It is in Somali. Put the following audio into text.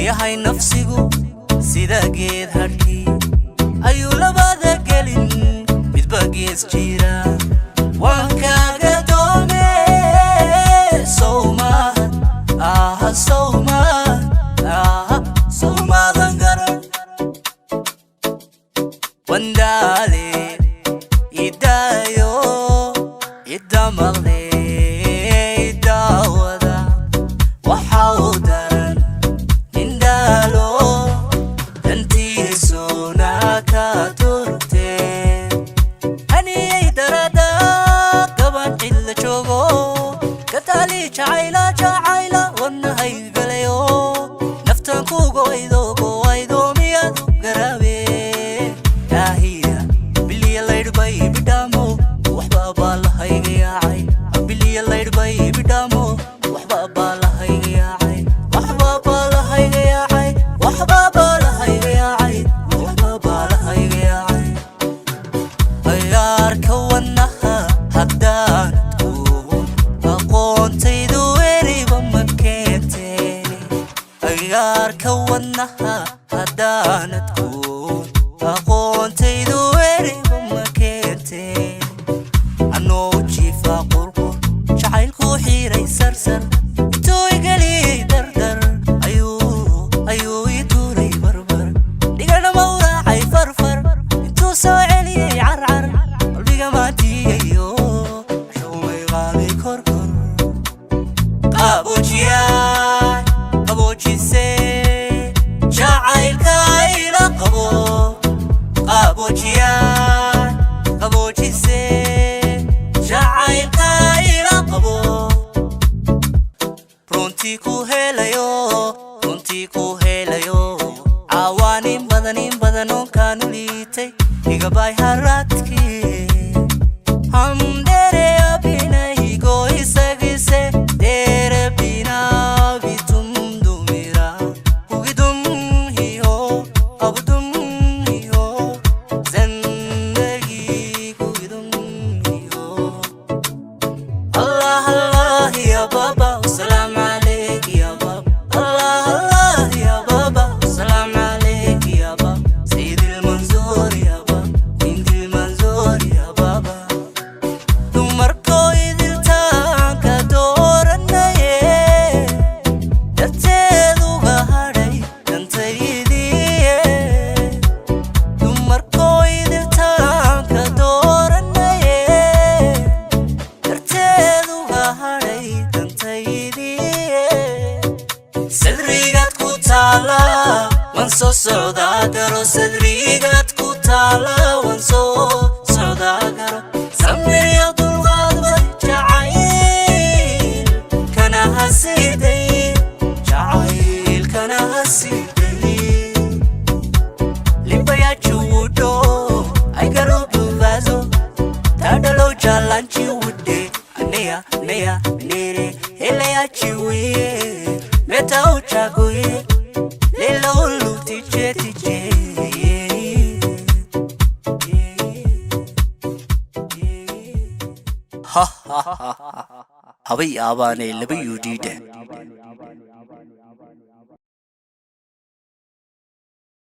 yahay nafsigu sida geed harki ayu labada gelin midba gees jira waan kaaga doome sawma dangaran wandale idayo idamale idawada waxawdan indalo dantiisuna ka turte ani darada gaban illa joogo katali jacayla wanahay galayo naftan ku go'aydo miyadu garabe yahiya biliya laydbay bidamo waxba baalahaygay biliya laydbay bidamo waxba baalahaygay waxba baalahaygay ayarka wanaha haddaan aqoontaydu weriba makeenteni ayarka wanaha haddaanad ku aqoontaydu weriba makeenteni anoo jiifa qurqur jacaylku xiiray sarsar intuu igeliyey dardar ayuu ituuray barbar dhigana mawraacay farfar intuu soo celiyey carcar qalbiga maatiyayo shawmay qaaday korkor qaboojise jacaylka ila qabo qaboojise jacaylka ila qabo runtii ku helayo cawaanin badan oo kaanu liitay igabay haradkii hamdere abinay goisagise dere binabi tumdumira ugidum hiyo abdum hiyo zendagi ugidum hiyo Allah ya baba salam alayk ya baba Allah ya baba salam alayk ya baba sayyid al-manzur ya baba bint al-manzur ya baba dumarko idiltaanka dooranaye darteeduga hadhay dantaydiye dumarko idiltaanka dooranaye darteeduga hadhay dantaydiye sadrigaad ku taala waan soo socdaa garo sadrigaad ku taala waan soo socdaa garo samir ya dulqaad bay jacayl kana hasiday libaya juudo ay garo buvazo tadalo jalanchi wude aneya nere helaya chiwiye meta uchaguye lelo lutije ha ha ha. Abi abane labi yudi de.